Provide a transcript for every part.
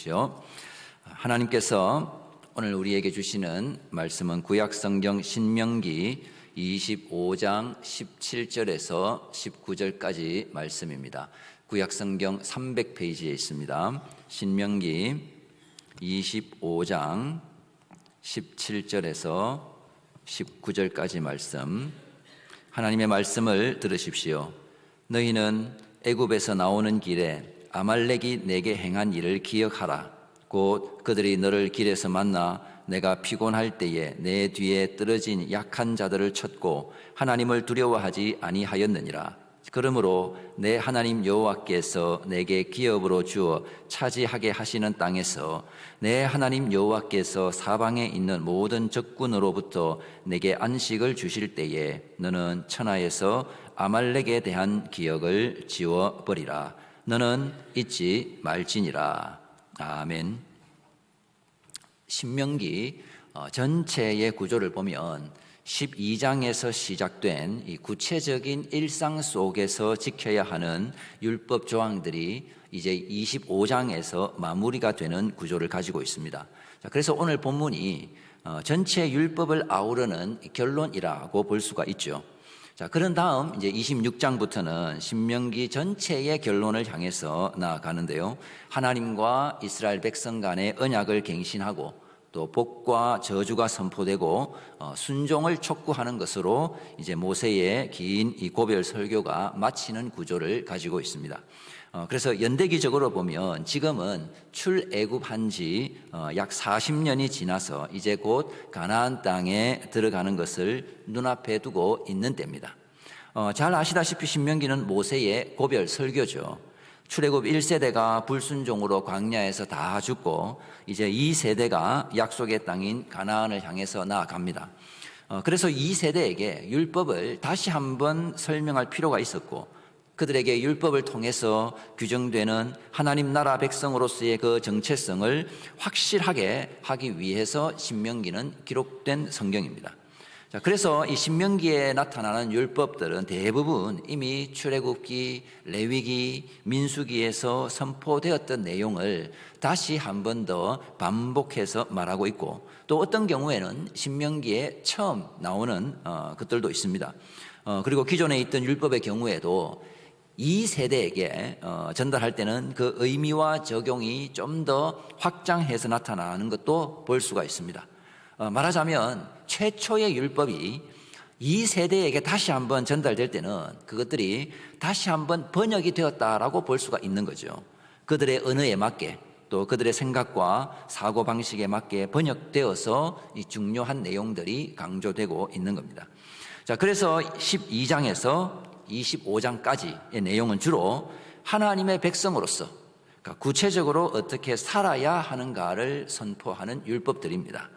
주십시오. 하나님께서 오늘 우리에게 주시는 말씀은 구약성경 신명기 25장 17절에서 19절까지 말씀입니다. 구약성경 300페이지에 있습니다. 신명기 25장 17절에서 19절까지 말씀, 하나님의 말씀을 들으십시오. 너희는 애굽에서 나오는 길에 아말렉이 내게 행한 일을 기억하라. 곧 그들이 너를 길에서 만나 내가 피곤할 때에 내 뒤에 떨어진 약한 자들을 쳤고 하나님을 두려워하지 아니하였느니라. 그러므로 내 하나님 여호와께서 내게 기업으로 주어 차지하게 하시는 땅에서 내 하나님 여호와께서 사방에 있는 모든 적군으로부터 내게 안식을 주실 때에 너는 천하에서 아말렉에 대한 기억을 지워버리라. 너는 잊지 말지니라. 아멘. 신명기 전체의 구조를 보면 12장에서 시작된 이 구체적인 일상 속에서 지켜야 하는 율법 조항들이 이제 25장에서 마무리가 되는 구조를 가지고 있습니다. 그래서 오늘 본문이 전체 율법을 아우르는 결론이라고 볼 수가 있죠. 그런 다음 이제 26장부터는 신명기 전체의 결론을 향해서 나아가는데요. 하나님과 이스라엘 백성 간의 언약을 갱신하고 또 복과 저주가 선포되고 순종을 촉구하는 것으로 이제 모세의 긴 이 고별 설교가 마치는 구조를 가지고 있습니다. 그래서 연대기적으로 보면 지금은 출애굽한 지 약 40년이 지나서 이제 곧 가나안 땅에 들어가는 것을 눈앞에 두고 있는 때입니다. 잘 아시다시피 신명기는 모세의 고별 설교죠. 출애굽 1세대가 불순종으로 광야에서 다 죽고 이제 2세대가 약속의 땅인 가나안을 향해서 나아갑니다. 그래서 2세대에게 율법을 다시 한번 설명할 필요가 있었고 그들에게 율법을 통해서 규정되는 하나님 나라 백성으로서의 그 정체성을 확실하게 하기 위해서 신명기는 기록된 성경입니다. 그래서 이 신명기에 나타나는 율법들은 대부분 이미 출애굽기, 레위기, 민수기에서 선포되었던 내용을 다시 한 번 더 반복해서 말하고 있고 또 어떤 경우에는 신명기에 처음 나오는 것들도 있습니다. 그리고 기존에 있던 율법의 경우에도 이 세대에게 전달할 때는 그 의미와 적용이 좀 더 확장해서 나타나는 것도 볼 수가 있습니다. 말하자면 최초의 율법이 이 세대에게 다시 한번 전달될 때는 그것들이 다시 한번 번역이 되었다라고 볼 수가 있는 거죠. 그들의 언어에 맞게 또 그들의 생각과 사고방식에 맞게 번역되어서 이 중요한 내용들이 강조되고 있는 겁니다. 그래서 12장에서 25장까지의 내용은 주로 하나님의 백성으로서 구체적으로 어떻게 살아야 하는가를 선포하는 율법들입니다.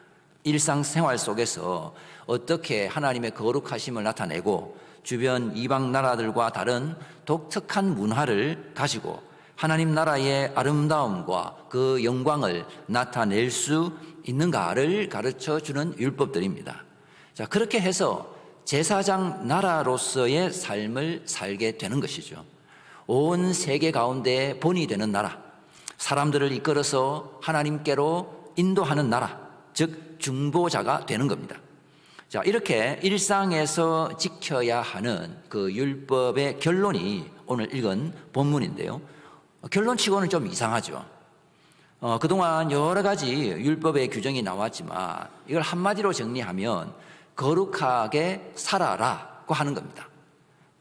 일상생활 속에서 어떻게 하나님의 거룩하심을 나타내고 주변 이방 나라들과 다른 독특한 문화를 가지고 하나님 나라의 아름다움과 그 영광을 나타낼 수 있는가를 가르쳐주는 율법들입니다. 그렇게 해서 제사장 나라로서의 삶을 살게 되는 것이죠. 온 세계 가운데 본이 되는 나라, 사람들을 이끌어서 하나님께로 인도하는 나라, 즉 중보자가 되는 겁니다. 이렇게 일상에서 지켜야 하는 그 율법의 결론이 오늘 읽은 본문인데요. 결론치고는 좀 이상하죠. 그동안 여러 가지 율법의 규정이 나왔지만 이걸 한마디로 정리하면 거룩하게 살아라고 하는 겁니다.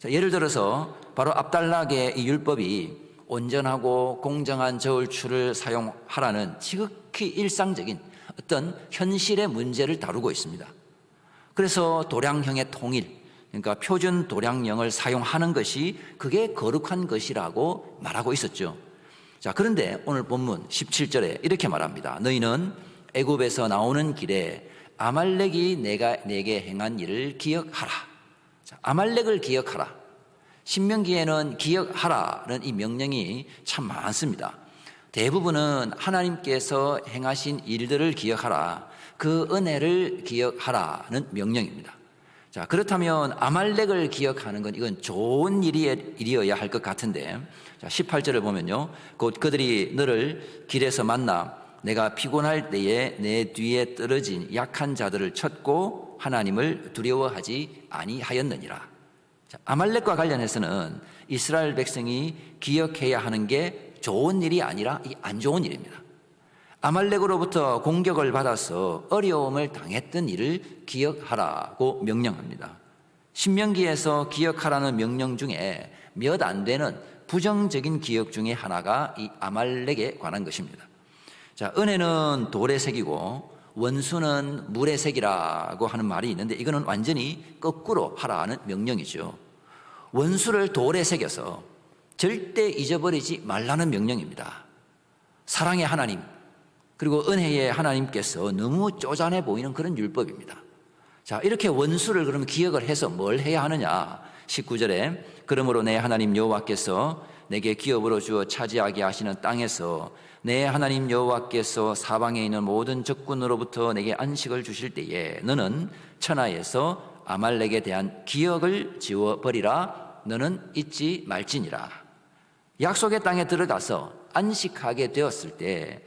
예를 들어서 바로 앞달락의 이 율법이 온전하고 공정한 저울추를 사용하라는 지극히 일상적인 어떤 현실의 문제를 다루고 있습니다. 그래서 도량형의 통일, 그러니까 표준 도량령을 사용하는 것이 그게 거룩한 것이라고 말하고 있었죠. 그런데 오늘 본문 17절에 이렇게 말합니다. 너희는 애굽에서 나오는 길에 아말렉이 내게 행한 일을 기억하라. 아말렉을 기억하라. 신명기에는 기억하라는 이 명령이 참 많습니다. 대부분은 하나님께서 행하신 일들을 기억하라, 그 은혜를 기억하라는 명령입니다. 자, 그렇다면 아말렉을 기억하는 건 이건 좋은 일이어야 할 것 같은데, 자, 18절을 보면요. 곧 그들이 너를 길에서 만나 내가 피곤할 때에 내 뒤에 떨어진 약한 자들을 쳤고 하나님을 두려워하지 아니하였느니라. 자, 아말렉과 관련해서는 이스라엘 백성이 기억해야 하는 게 좋은 일이 아니라 이 안 좋은 일입니다. 아말렉으로부터 공격을 받아서 어려움을 당했던 일을 기억하라고 명령합니다. 신명기에서 기억하라는 명령 중에 몇 안 되는 부정적인 기억 중에 하나가 이 아말렉에 관한 것입니다. 자, 은혜는 돌에 새기고 원수는 물에 새기라고 하는 말이 있는데 이거는 완전히 거꾸로 하라는 명령이죠. 원수를 돌에 새겨서 절대 잊어버리지 말라는 명령입니다. 사랑의 하나님 그리고 은혜의 하나님께서 너무 쪼잔해 보이는 그런 율법입니다. 자, 이렇게 원수를 그러면 기억을 해서 뭘 해야 하느냐? 19절에 그러므로 내 하나님 여호와께서 내게 기업으로 주어 차지하게 하시는 땅에서 내 하나님 여호와께서 사방에 있는 모든 적군으로부터 내게 안식을 주실 때에 너는 천하에서 아말렉에 대한 기억을 지워버리라. 너는 잊지 말지니라. 약속의 땅에 들어가서 안식하게 되었을 때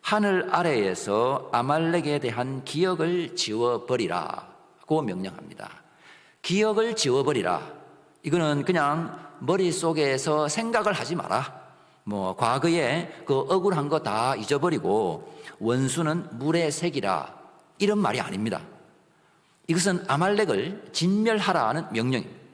하늘 아래에서 아말렉에 대한 기억을 지워버리라고 명령합니다. 기억을 지워버리라. 이거는 그냥 머릿속에서 생각을 하지 마라. 과거에 그 억울한 거 다 잊어버리고 원수는 물에 새기라. 이런 말이 아닙니다. 이것은 아말렉을 진멸하라는 명령입니다.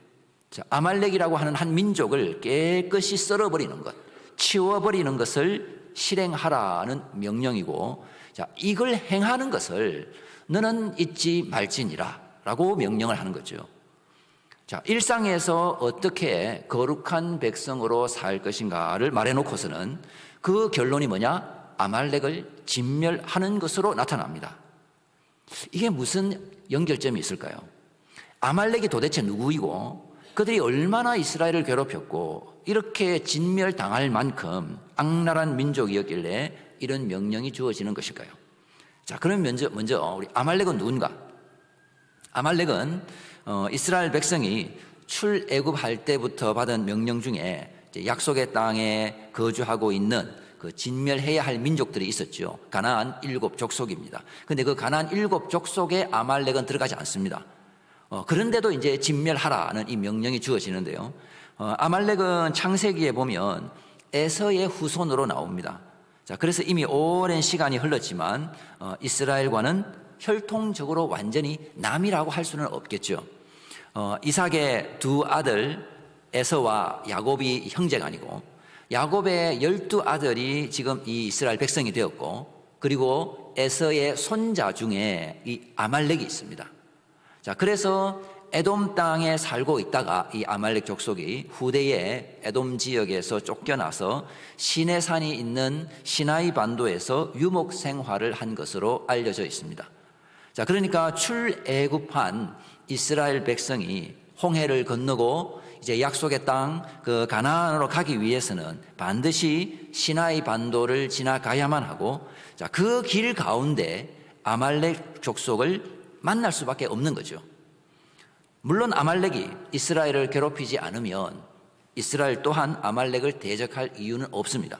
자, 아말렉이라고 하는 한 민족을 깨끗이 썰어버리는 것, 치워버리는 것을 실행하라는 명령이고, 자, 이걸 행하는 것을 너는 잊지 말지니라 라고 명령을 하는 거죠. 자, 일상에서 어떻게 거룩한 백성으로 살 것인가를 말해놓고서는 그 결론이 뭐냐? 아말렉을 진멸하는 것으로 나타납니다. 이게 무슨 연결점이 있을까요? 아말렉이 도대체 누구이고 그들이 얼마나 이스라엘을 괴롭혔고 이렇게 진멸당할 만큼 악랄한 민족이었길래 이런 명령이 주어지는 것일까요? 자, 그럼 먼저 우리 아말렉은 누군가? 아말렉은 이스라엘 백성이 출애굽할 때부터 받은 명령 중에 약속의 땅에 거주하고 있는 그 진멸해야 할 민족들이 있었죠. 가나안 7족속입니다. 그런데 그 가나안 7족속에 아말렉은 들어가지 않습니다. 그런데도 이제 진멸하라는 이 명령이 주어지는데요. 아말렉은 창세기에 보면 에서의 후손으로 나옵니다. 자, 그래서 이미 오랜 시간이 흘렀지만 이스라엘과는 혈통적으로 완전히 남이라고 할 수는 없겠죠. 이삭의 두 아들 에서와 야곱이 형제가 아니고 야곱의 12아들이 지금 이 이스라엘 백성이 되었고 그리고 에서의 손자 중에 이 아말렉이 있습니다. 자, 그래서 에돔 땅에 살고 있다가 이 아말렉 족속이 후대에 에돔 지역에서 쫓겨나서 시내산이 있는 시나이 반도에서 유목 생활을 한 것으로 알려져 있습니다. 자, 그러니까 출애굽한 이스라엘 백성이 홍해를 건너고 이제 약속의 땅 그 가나안으로 가기 위해서는 반드시 시나이 반도를 지나가야만 하고, 자, 그 길 가운데 아말렉 족속을 만날 수밖에 없는 거죠. 물론 아말렉이 이스라엘을 괴롭히지 않으면 이스라엘 또한 아말렉을 대적할 이유는 없습니다.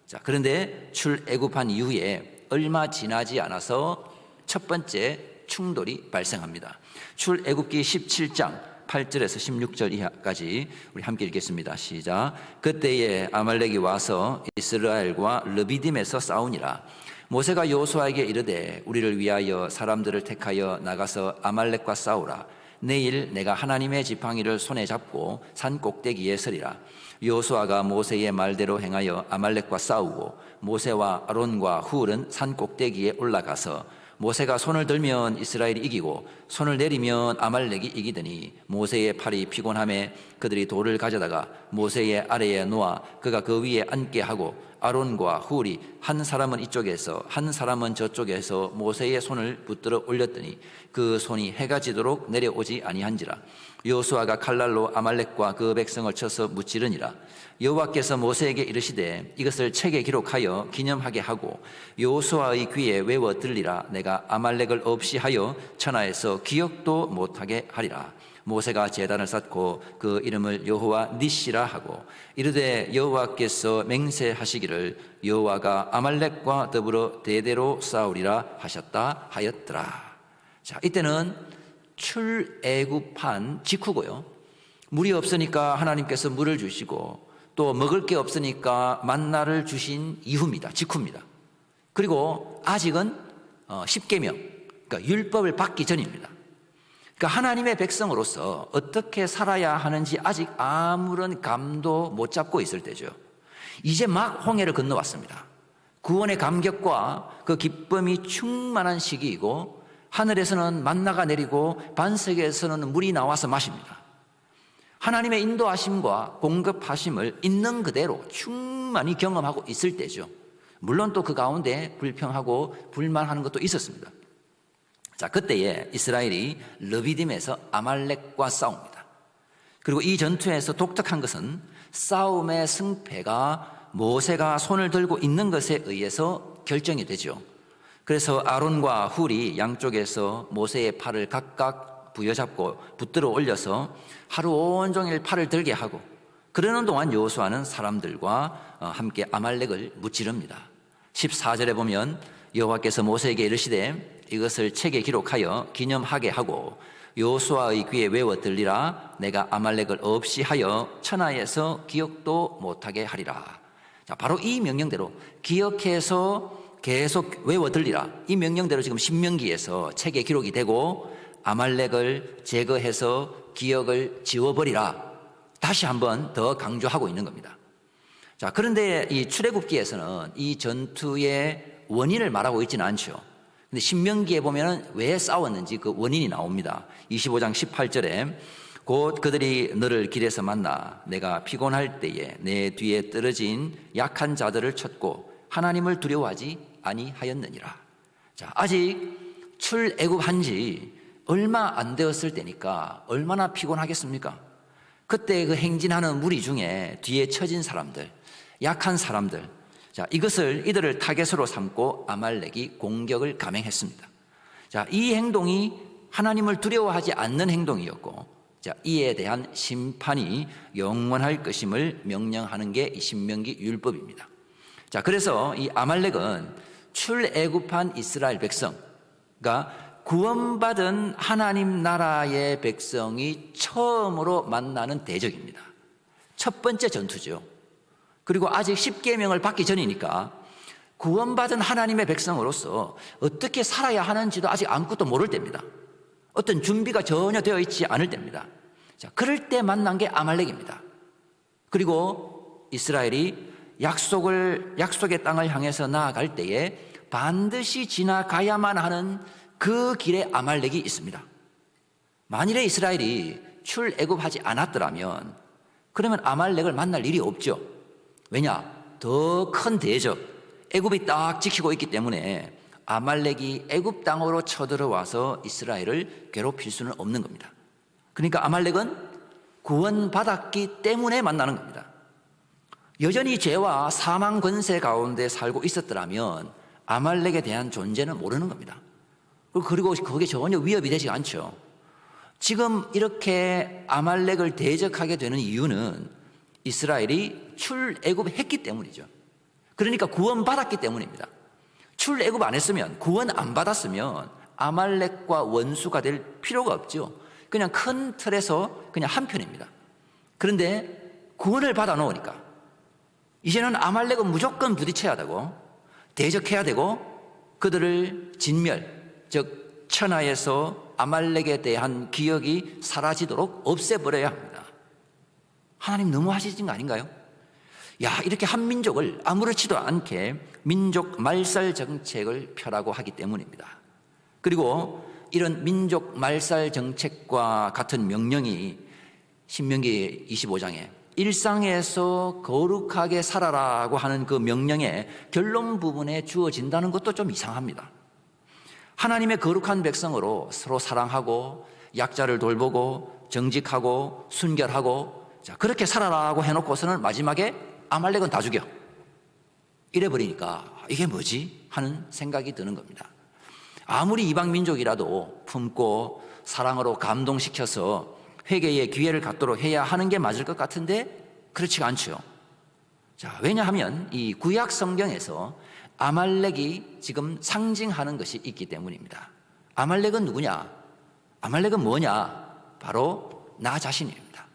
자, 그런데 출애굽한 이후에 얼마 지나지 않아서 첫 번째 충돌이 발생합니다. 출애굽기 17장 8절에서 16절 이하까지 우리 함께 읽겠습니다. 시작. 그때에 아말렉이 와서 이스라엘과 르비딤에서 싸우니라. 모세가 여호수아에게 이르되 우리를 위하여 사람들을 택하여 나가서 아말렉과 싸우라. 내일 내가 하나님의 지팡이를 손에 잡고 산 꼭대기에 서리라. 여호수아가 모세의 말대로 행하여 아말렉과 싸우고 모세와 아론과 훌은 산 꼭대기에 올라가서 모세가 손을 들면 이스라엘이 이기고 손을 내리면 아말렉이 이기더니 모세의 팔이 피곤함에 그들이 돌을 가져다가 모세의 아래에 놓아 그가 그 위에 앉게 하고 아론과 훌이 한 사람은 이쪽에서 한 사람은 저쪽에서 모세의 손을 붙들어 올렸더니 그 손이 해가 지도록 내려오지 아니한지라. 여호수아가 칼날로 아말렉과 그 백성을 쳐서 무찌르니라. 여호와께서 모세에게 이르시되 이것을 책에 기록하여 기념하게 하고 여호수아의 귀에 외워 들리라. 내가 아말렉을 없이 하여 천하에서 기억도 못하게 하리라. 모세가 제단을 쌓고 그 이름을 여호와 니시라 하고 이르되 여호와께서 맹세하시기를 여호와가 아말렉과 더불어 대대로 싸우리라 하셨다 하였더라. 자, 이때는 출애굽한 직후고요. 물이 없으니까 하나님께서 물을 주시고 또 먹을 게 없으니까 만나를 주신 이후입니다. 직후입니다. 그리고 아직은 십계명, 그러니까 율법을 받기 전입니다. 그러니까 하나님의 백성으로서 어떻게 살아야 하는지 아직 아무런 감도 못 잡고 있을 때죠. 이제 막 홍해를 건너왔습니다. 구원의 감격과 그 기쁨이 충만한 시기이고 하늘에서는 만나가 내리고 반석에서는 물이 나와서 마십니다. 하나님의 인도하심과 공급하심을 있는 그대로 충만히 경험하고 있을 때죠. 물론 또 그 가운데 불평하고 불만하는 것도 있었습니다. 자, 그때에 이스라엘이 르비딤에서 아말렉과 싸웁니다. 그리고 이 전투에서 독특한 것은 싸움의 승패가 모세가 손을 들고 있는 것에 의해서 결정이 되죠. 그래서 아론과 훌이 양쪽에서 모세의 팔을 각각 부여잡고 붙들어 올려서 하루 온종일 팔을 들게 하고 그러는 동안 여호수아는 사람들과 함께 아말렉을 무찌릅니다. 14절에 보면 여호와께서 모세에게 이르시되 이것을 책에 기록하여 기념하게 하고 여호수아의 귀에 외워 들리라. 내가 아말렉을 없이 하여 천하에서 기억도 못하게 하리라. 자, 바로 이 명령대로 기억해서 계속 외워 들리라. 이 명령대로 지금 신명기에서 책에 기록이 되고 아말렉을 제거해서 기억을 지워버리라. 다시 한번 더 강조하고 있는 겁니다. 자, 그런데 이 출애굽기에서는 이 전투의 원인을 말하고 있지는 않죠. 근데 신명기에 보면은 왜 싸웠는지 그 원인이 나옵니다. 25장 18절에 곧 그들이 너를 길에서 만나 내가 피곤할 때에 내 뒤에 떨어진 약한 자들을 쳤고 하나님을 두려워하지 아니하였느니라. 자, 아직 출애굽한 지 얼마 안 되었을 때니까 얼마나 피곤하겠습니까? 그때 그 행진하는 무리 중에 뒤에 처진 사람들, 약한 사람들, 자, 이것을 이들을 타겟으로 삼고 아말렉이 공격을 감행했습니다. 자, 이 행동이 하나님을 두려워하지 않는 행동이었고, 자, 이에 대한 심판이 영원할 것임을 명령하는 게 이 신명기 율법입니다. 자, 그래서 이 아말렉은 출애굽한 이스라엘 백성, 그러니까 구원받은 하나님 나라의 백성이 처음으로 만나는 대적입니다. 첫 번째 전투죠. 그리고 아직 십계명을 받기 전이니까 구원받은 하나님의 백성으로서 어떻게 살아야 하는지도 아직 아무것도 모를 때입니다. 어떤 준비가 전혀 되어 있지 않을 때입니다. 자, 그럴 때 만난 게 아말렉입니다. 그리고 이스라엘이 약속의 땅을 향해서 나아갈 때에 반드시 지나가야만 하는 그 길에 아말렉이 있습니다. 만일에 이스라엘이 출애굽하지 않았더라면 그러면 아말렉을 만날 일이 없죠. 왜냐? 더 큰 대적, 애굽이 딱 지키고 있기 때문에 아말렉이 애굽 땅으로 쳐들어와서 이스라엘을 괴롭힐 수는 없는 겁니다. 그러니까 아말렉은 구원받았기 때문에 만나는 겁니다. 여전히 죄와 사망 권세 가운데 살고 있었더라면 아말렉에 대한 존재는 모르는 겁니다. 그리고 거기에 전혀 위협이 되지 않죠. 지금 이렇게 아말렉을 대적하게 되는 이유는 이스라엘이 출애굽했기 때문이죠. 그러니까 구원받았기 때문입니다. 출애굽 안 했으면, 구원 안 받았으면 아말렉과 원수가 될 필요가 없죠. 그냥 큰 틀에서 그냥 한편입니다. 그런데 구원을 받아 놓으니까 이제는 아말렉은 무조건 부딪혀야 되고 대적해야 되고 그들을 진멸, 즉 천하에서 아말렉에 대한 기억이 사라지도록 없애버려야 합니다. 하나님 너무 하시는 거 아닌가요? 야, 이렇게 한 민족을 아무렇지도 않게 민족 말살 정책을 펴라고 하기 때문입니다. 그리고 이런 민족 말살 정책과 같은 명령이 신명기 25장에 일상에서 거룩하게 살아라고 하는 그 명령의 결론 부분에 주어진다는 것도 좀 이상합니다. 하나님의 거룩한 백성으로 서로 사랑하고 약자를 돌보고 정직하고 순결하고 그렇게 살아라고 해놓고서는 마지막에 아말렉은 다 죽여. 이래 버리니까 이게 뭐지? 하는 생각이 드는 겁니다. 아무리 이방 민족이라도 품고 사랑으로 감동시켜서 회개의 기회를 갖도록 해야 하는 게 맞을 것 같은데 그렇지가 않죠. 왜냐하면 이 구약 성경에서 아말렉이 지금 상징하는 것이 있기 때문입니다. 아말렉은 누구냐? 아말렉은 뭐냐? 바로 나 자신입니다.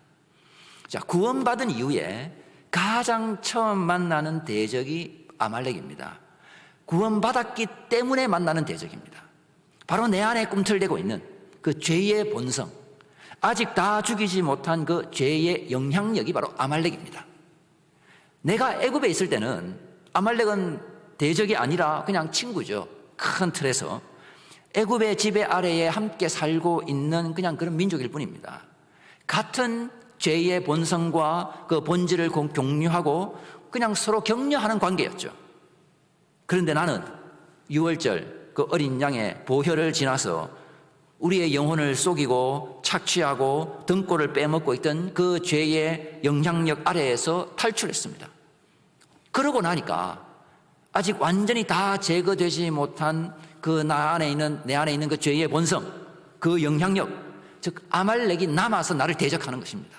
구원받은 이후에 가장 처음 만나는 대적이 아말렉입니다. 구원받았기 때문에 만나는 대적입니다. 바로 내 안에 꿈틀대고 있는 그 죄의 본성, 아직 다 죽이지 못한 그 죄의 영향력이 바로 아말렉입니다. 내가 애굽에 있을 때는 아말렉은 대적이 아니라 그냥 친구죠. 큰 틀에서 애굽의 지배 아래에 함께 살고 있는 그냥 그런 민족일 뿐입니다. 같은 죄의 본성과 그 본질을 공유하고 그냥 서로 격려하는 관계였죠. 그런데 나는 6월절 그 어린 양의 보혈을 지나서 우리의 영혼을 속이고 착취하고 등골을 빼먹고 있던 그 죄의 영향력 아래에서 탈출했습니다. 그러고 나니까 아직 완전히 다 제거되지 못한 그 내 안에 있는 그 죄의 본성, 그 영향력, 즉 아말렉이 남아서 나를 대적하는 것입니다.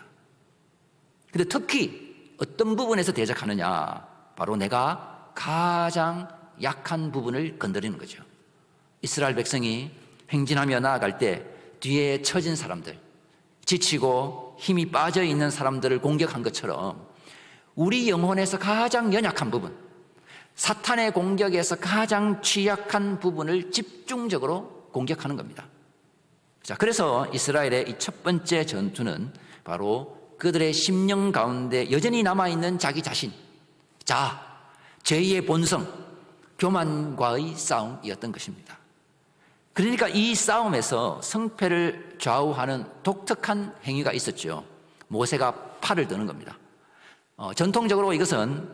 근데 특히 어떤 부분에서 대적하느냐? 바로 내가 가장 약한 부분을 건드리는 거죠. 이스라엘 백성이 행진하며 나아갈 때 뒤에 처진 사람들, 지치고 힘이 빠져 있는 사람들을 공격한 것처럼 우리 영혼에서 가장 연약한 부분, 사탄의 공격에서 가장 취약한 부분을 집중적으로 공격하는 겁니다. 그래서 이스라엘의 이 첫 번째 전투는 바로 그들의 심령 가운데 여전히 남아있는 자기 자신, 죄의 본성, 교만과의 싸움이었던 것입니다. 그러니까 이 싸움에서 승패를 좌우하는 독특한 행위가 있었죠. 모세가 팔을 드는 겁니다. 전통적으로 이것은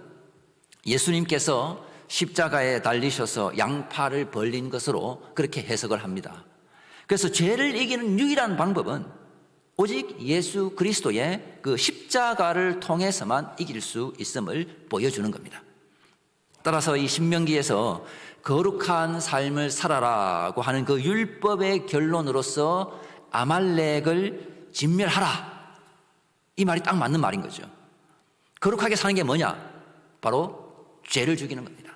예수님께서 십자가에 달리셔서 양팔을 벌린 것으로 그렇게 해석을 합니다. 그래서 죄를 이기는 유일한 방법은 오직 예수 그리스도의 그 십자가를 통해서만 이길 수 있음을 보여주는 겁니다. 따라서 이 신명기에서 거룩한 삶을 살아라고 하는 그 율법의 결론으로서 아말렉을 진멸하라, 이 말이 딱 맞는 말인 거죠. 거룩하게 사는 게 뭐냐? 바로 죄를 죽이는 겁니다.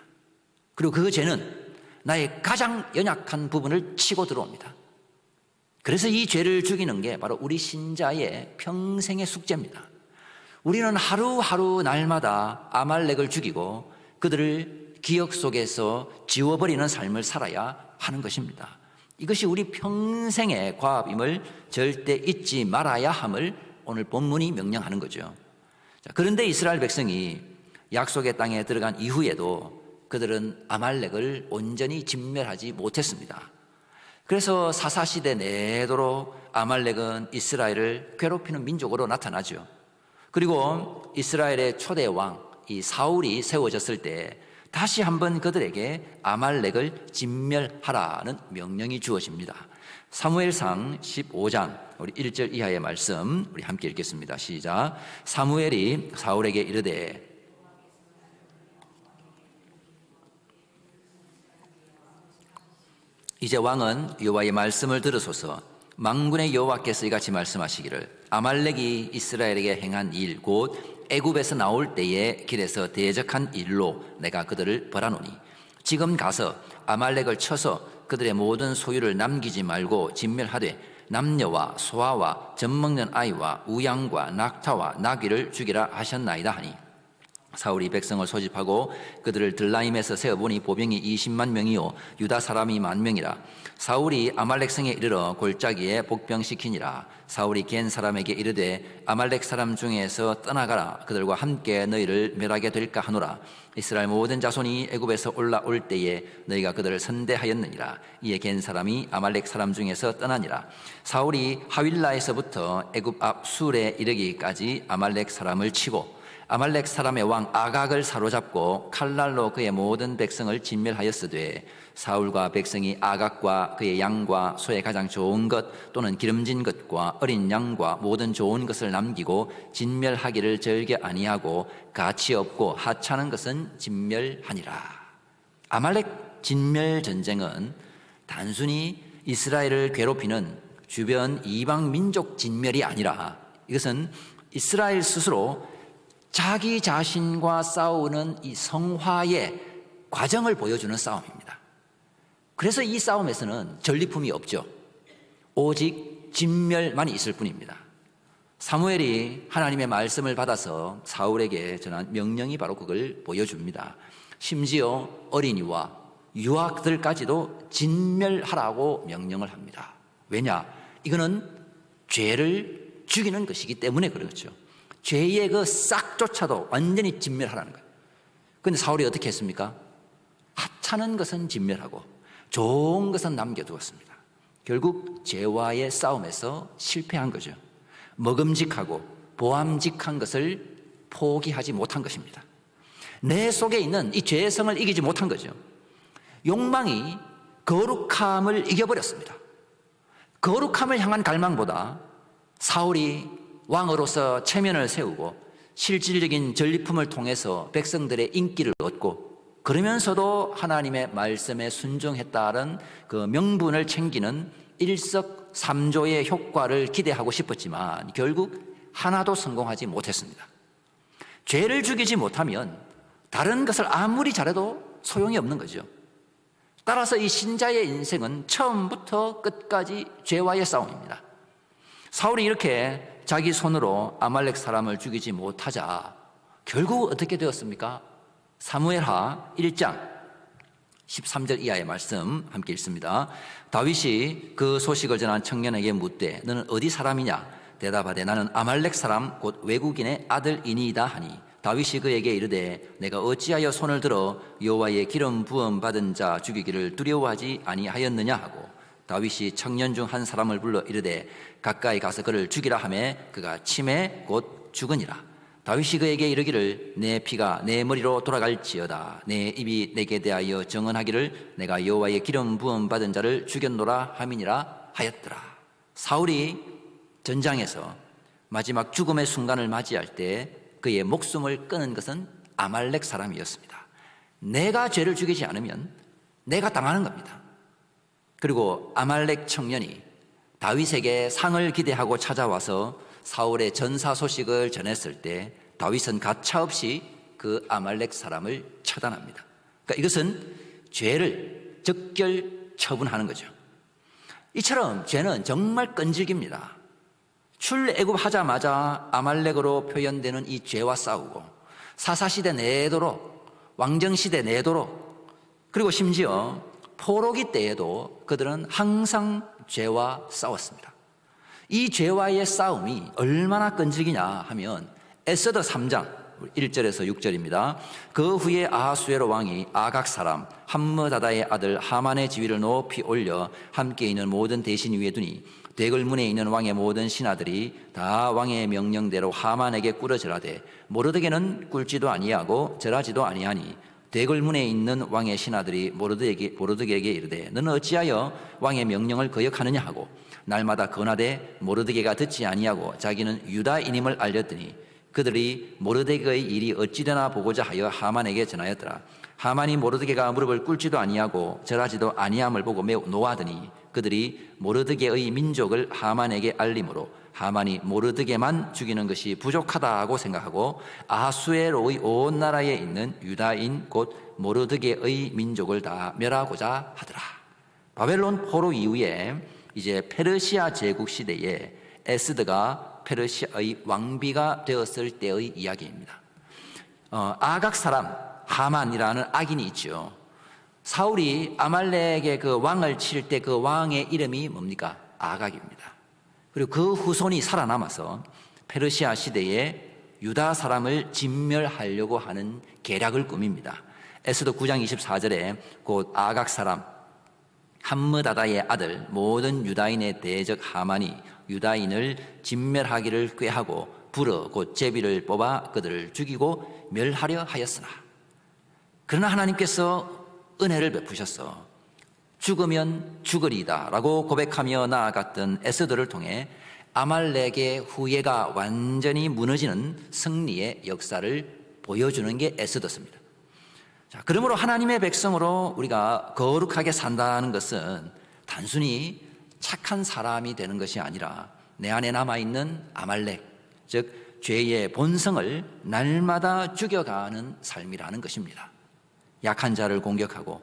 그리고 그 죄는 나의 가장 연약한 부분을 치고 들어옵니다. 그래서 이 죄를 죽이는 게 바로 우리 신자의 평생의 숙제입니다. 우리는 하루하루 날마다 아말렉을 죽이고 그들을 기억 속에서 지워버리는 삶을 살아야 하는 것입니다. 이것이 우리 평생의 과업임을 절대 잊지 말아야 함을 오늘 본문이 명령하는 거죠. 그런데 이스라엘 백성이 약속의 땅에 들어간 이후에도 그들은 아말렉을 온전히 진멸하지 못했습니다. 그래서 사사시대 내도록 아말렉은 이스라엘을 괴롭히는 민족으로 나타나죠. 그리고 이스라엘의 초대 왕 이 사울이 세워졌을 때 다시 한번 그들에게 아말렉을 진멸하라는 명령이 주어집니다. 사무엘상 15장 우리 1절 이하의 말씀 우리 함께 읽겠습니다. 시작. 사무엘이 사울에게 이르되 이제 왕은 여호와의 말씀을 들으소서. 만군의 여호와께서 이같이 말씀하시기를 아말렉이 이스라엘에게 행한 일 곧 애굽에서 나올 때에 길에서 대적한 일로 내가 그들을 벌하노니 지금 가서 아말렉을 쳐서 그들의 모든 소유를 남기지 말고 진멸하되 남녀와 소아와 젖먹는 아이와 우양과 낙타와 나귀를 죽이라 하셨나이다 하니 사울이 백성을 소집하고 그들을 들라임에서 세어보니 보병이 20만 명이요 유다 사람이 10,000명이라. 사울이 아말렉 성에 이르러 골짜기에 복병시키니라. 사울이 겐 사람에게 이르되 아말렉 사람 중에서 떠나가라. 그들과 함께 너희를 멸하게 될까 하노라. 이스라엘 모든 자손이 애굽에서 올라올 때에 너희가 그들을 선대하였느니라. 이에 겐 사람이 아말렉 사람 중에서 떠나니라. 사울이 하윌라에서부터 애굽 앞 술에 이르기까지 아말렉 사람을 치고 아말렉 사람의 왕 아각을 사로잡고 칼날로 그의 모든 백성을 진멸하였으되 사울과 백성이 아각과 그의 양과 소의 가장 좋은 것 또는 기름진 것과 어린 양과 모든 좋은 것을 남기고 진멸하기를 절개 아니하고 가치 없고 하찮은 것은 진멸하니라. 아말렉 진멸 전쟁은 단순히 이스라엘을 괴롭히는 주변 이방 민족 진멸이 아니라 이것은 이스라엘 스스로 자기 자신과 싸우는 이 성화의 과정을 보여주는 싸움입니다. 그래서 이 싸움에서는 전리품이 없죠. 오직 진멸만 있을 뿐입니다. 사무엘이 하나님의 말씀을 받아서 사울에게 전한 명령이 바로 그걸 보여줍니다. 심지어 어린이와 유아들까지도 진멸하라고 명령을 합니다. 왜냐? 이거는 죄를 죽이는 것이기 때문에 그렇죠. 죄의 그 싹조차도 완전히 진멸하라는 거예요. 그런데 사울이 어떻게 했습니까? 하찮은 것은 진멸하고 좋은 것은 남겨두었습니다. 결국 죄와의 싸움에서 실패한 거죠. 먹음직하고 보암직한 것을 포기하지 못한 것입니다. 내 속에 있는 이 죄성을 이기지 못한 거죠. 욕망이 거룩함을 이겨버렸습니다. 거룩함을 향한 갈망보다 사울이 왕으로서 체면을 세우고 실질적인 전리품을 통해서 백성들의 인기를 얻고 그러면서도 하나님의 말씀에 순종했다는 그 명분을 챙기는 일석삼조의 효과를 기대하고 싶었지만 결국 하나도 성공하지 못했습니다. 죄를 죽이지 못하면 다른 것을 아무리 잘해도 소용이 없는 거죠. 따라서 이 신자의 인생은 처음부터 끝까지 죄와의 싸움입니다. 사울이 이렇게 자기 손으로 아말렉 사람을 죽이지 못하자 결국 어떻게 되었습니까? 사무엘하 1장 13절 이하의 말씀 함께 읽습니다. 다윗이 그 소식을 전한 청년에게 묻되 너는 어디 사람이냐? 대답하되 나는 아말렉 사람 곧 외국인의 아들이니이다 하니 다윗이 그에게 이르되 내가 어찌하여 손을 들어 여호와의 기름 부음 받은 자 죽이기를 두려워하지 아니하였느냐 하고 다윗이 청년 중 한 사람을 불러 이르되 가까이 가서 그를 죽이라 하매 그가 침에 곧 죽으니라. 다윗이 그에게 이르기를 내 피가 내 머리로 돌아갈지어다. 내 입이 내게 대하여 정언하기를 내가 여호와의 기름 부음 받은 자를 죽였노라 함이니라 하였더라. 사울이 전장에서 마지막 죽음의 순간을 맞이할 때 그의 목숨을 끊은 것은 아말렉 사람이었습니다. 내가 죄를 죽이지 않으면 내가 당하는 겁니다. 그리고 아말렉 청년이 다윗에게 상을 기대하고 찾아와서 사울의 전사 소식을 전했을 때 다윗은 가차없이 그 아말렉 사람을 처단합니다. 그러니까 이것은 죄를 적결 처분하는 거죠. 이처럼 죄는 정말 끈질깁니다. 출애굽하자마자 아말렉으로 표현되는 이 죄와 싸우고 사사시대 내도록 왕정시대 내도록 그리고 심지어 포로기 때에도 그들은 항상 죄와 싸웠습니다. 이 죄와의 싸움이 얼마나 끈질기냐 하면 에스더 3장 1절에서 6절입니다. 그 후에 아하수에로 왕이 아각 사람 함므다다의 아들 하만의 지위를 높이 올려 함께 있는 모든 대신 위에 두니 대궐문에 있는 왕의 모든 신하들이 다 왕의 명령대로 하만에게 꿇어 절하되 모르드게는 꿇지도 아니하고 절하지도 아니하니 대궐문에 있는 왕의 신하들이 모르드게에게 이르되 너는 어찌하여 왕의 명령을 거역하느냐 하고 날마다 권하되 모르드게가 듣지 아니하고 자기는 유다인임을 알렸더니 그들이 모르드게의 일이 어찌되나 보고자 하여 하만에게 전하였더라. 하만이 모르드게가 무릎을 꿇지도 아니하고 절하지도 아니함을 보고 매우 노하더니 그들이 모르드게의 민족을 하만에게 알림으로 하만이 모르드게만 죽이는 것이 부족하다고 생각하고 아하수에로의 온 나라에 있는 유다인 곧 모르드게의 민족을 다 멸하고자 하더라. 바벨론 포로 이후에 이제 페르시아 제국 시대에 에스더가 페르시아의 왕비가 되었을 때의 이야기입니다. 아각 사람 하만이라는 악인이 있죠. 사울이 아말렉의 그 왕을 칠 때 그 왕의 이름이 뭡니까? 아각입니다. 그리고 그 후손이 살아남아서 페르시아 시대에 유다 사람을 진멸하려고 하는 계략을 꾸밉니다. 에스더 9장 24절에 곧 아각 사람 함므다다의 아들 모든 유다인의 대적 하만이 유다인을 진멸하기를 꾀하고 불어 곧 제비를 뽑아 그들을 죽이고 멸하려 하였으나 그러나 하나님께서 은혜를 베푸셨어 죽으면 죽으리다 라고 고백하며 나아갔던 에스더를 통해 아말렉의 후예가 완전히 무너지는 승리의 역사를 보여주는 게 에스더입니다. 자, 그러므로 하나님의 백성으로 우리가 거룩하게 산다는 것은 단순히 착한 사람이 되는 것이 아니라 내 안에 남아있는 아말렉, 즉 죄의 본성을 날마다 죽여가는 삶이라는 것입니다. 약한 자를 공격하고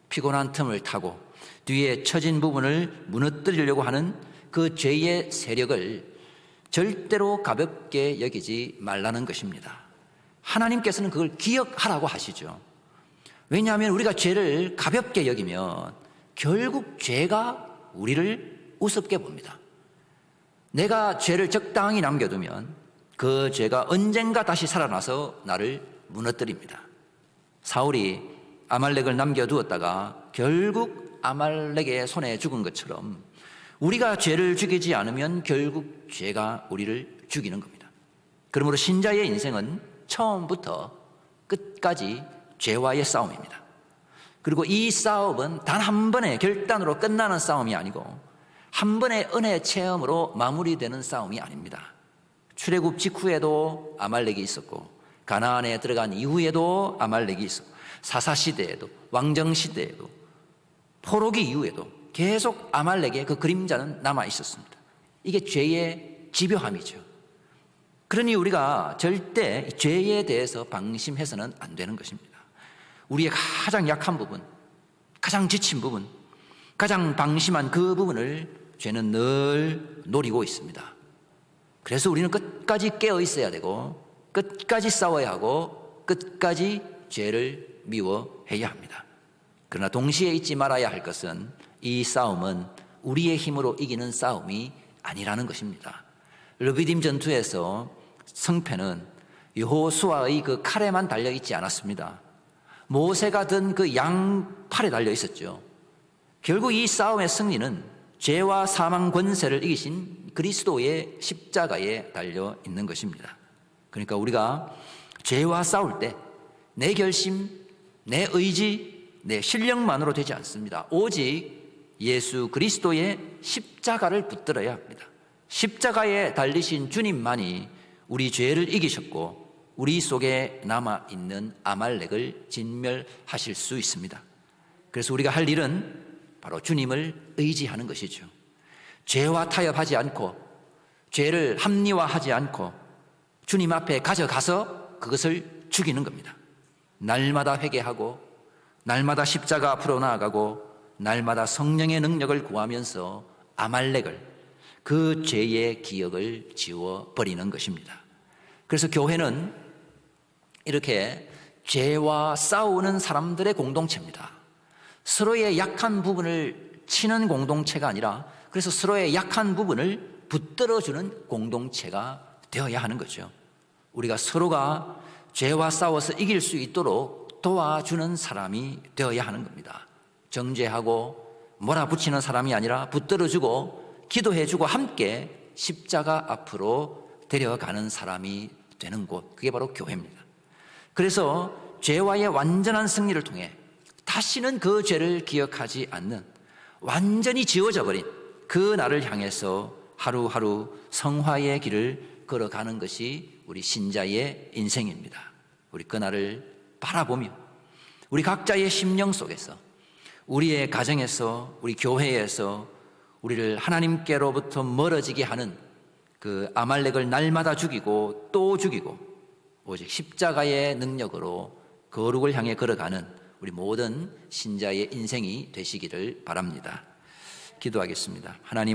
피곤한 틈을 타고 뒤에 처진 부분을 무너뜨리려고 하는 그 죄의 세력을 절대로 가볍게 여기지 말라는 것입니다. 하나님께서는 그걸 기억하라고 하시죠. 왜냐하면 우리가 죄를 가볍게 여기면 결국 죄가 우리를 우습게 봅니다. 내가 죄를 적당히 남겨두면 그 죄가 언젠가 다시 살아나서 나를 무너뜨립니다. 사울이 아말렉을 남겨두었다가 결국 아말렉의 손에 죽은 것처럼 우리가 죄를 죽이지 않으면 결국 죄가 우리를 죽이는 겁니다. 그러므로 신자의 인생은 처음부터 끝까지 죄와의 싸움입니다. 그리고 이 싸움은 단 한 번의 결단으로 끝나는 싸움이 아니고 한 번의 은혜 체험으로 마무리되는 싸움이 아닙니다. 출애굽 직후에도 아말렉이 있었고 가나안에 들어간 이후에도 아말렉이 있었고 사사시대에도 왕정시대에도 포로기 이후에도 계속 아말렉의 그 그림자는 남아 있었습니다. 이게 죄의 집요함이죠. 그러니 우리가 절대 죄에 대해서 방심해서는 안 되는 것입니다. 우리의 가장 약한 부분, 가장 지친 부분, 가장 방심한 그 부분을 죄는 늘 노리고 있습니다. 그래서 우리는 끝까지 깨어 있어야 되고 끝까지 싸워야 하고 끝까지 죄를 미워해야 합니다. 그러나 동시에 잊지 말아야 할 것은 이 싸움은 우리의 힘으로 이기는 싸움이 아니라는 것입니다. 르비딤 전투에서 성패는 여호수아의 그 칼에만 달려있지 않았습니다. 모세가 든 그 양팔에 달려 있었죠. 결국 이 싸움의 승리는 죄와 사망 권세를 이기신 그리스도의 십자가에 달려 있는 것입니다. 그러니까 우리가 죄와 싸울 때 내 결심, 내 의지, 내 실력만으로 되지 않습니다. 오직 예수 그리스도의 십자가를 붙들어야 합니다. 십자가에 달리신 주님만이 우리 죄를 이기셨고 우리 속에 남아있는 아말렉을 진멸하실 수 있습니다. 그래서 우리가 할 일은 바로 주님을 의지하는 것이죠. 죄와 타협하지 않고 죄를 합리화하지 않고 주님 앞에 가져가서 그것을 죽이는 겁니다. 날마다 회개하고 날마다 십자가 앞으로 나아가고 날마다 성령의 능력을 구하면서 아말렉을 그 죄의 기억을 지워버리는 것입니다. 그래서 교회는 이렇게 죄와 싸우는 사람들의 공동체입니다. 서로의 약한 부분을 치는 공동체가 아니라 그래서 서로의 약한 부분을 붙들어주는 공동체가 되어야 하는 거죠. 우리가 서로가 죄와 싸워서 이길 수 있도록 도와주는 사람이 되어야 하는 겁니다. 정죄하고 몰아붙이는 사람이 아니라 붙들어주고 기도해주고 함께 십자가 앞으로 데려가는 사람이 되는 곳, 그게 바로 교회입니다. 그래서 죄와의 완전한 승리를 통해 다시는 그 죄를 기억하지 않는 완전히 지워져 버린 그 날을 향해서 하루하루 성화의 길을 걸어가는 것이 우리 신자의 인생입니다. 우리 그날을 바라보며 우리 각자의 심령 속에서 우리의 가정에서 우리 교회에서 우리를 하나님께로부터 멀어지게 하는 그 아말렉을 날마다 죽이고 또 죽이고 오직 십자가의 능력으로 거룩을 향해 걸어가는 우리 모든 신자의 인생이 되시기를 바랍니다. 기도하겠습니다. 하나님